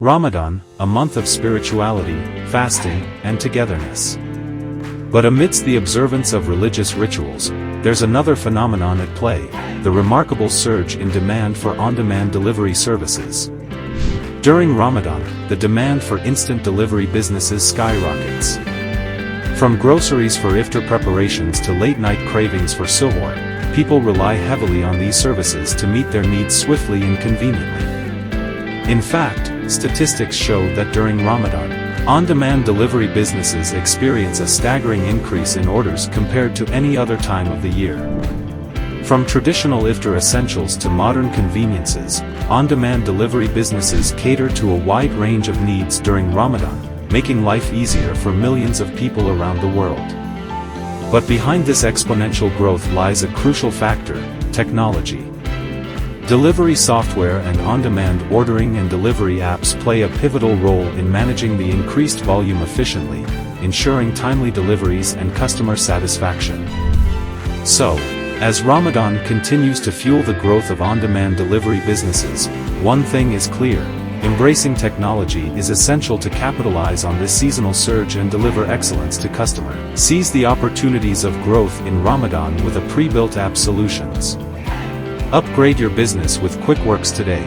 Ramadan, a month of spirituality, fasting, and togetherness. But amidst the observance of religious rituals, there's another phenomenon at play, the remarkable surge in demand for on-demand delivery services. During Ramadan, the demand for instant delivery businesses skyrockets. From groceries for iftar preparations to late-night cravings for suhoor, people rely heavily on these services to meet their needs swiftly and conveniently. In fact, statistics show that during Ramadan, on-demand delivery businesses experience a staggering increase in orders compared to any other time of the year. From traditional iftar essentials to modern conveniences, on-demand delivery businesses cater to a wide range of needs during Ramadan, making life easier for millions of people around the world. But behind this exponential growth lies a crucial factor: technology. Delivery software and on-demand ordering and delivery apps play a pivotal role in managing the increased volume efficiently, ensuring timely deliveries and customer satisfaction. So, as Ramadan continues to fuel the growth of on-demand delivery businesses, one thing is clear: embracing technology is essential to capitalize on this seasonal surge and deliver excellence to customers. Seize the opportunities of growth in Ramadan with a pre-built app solutions. Upgrade your business with Quickworks today.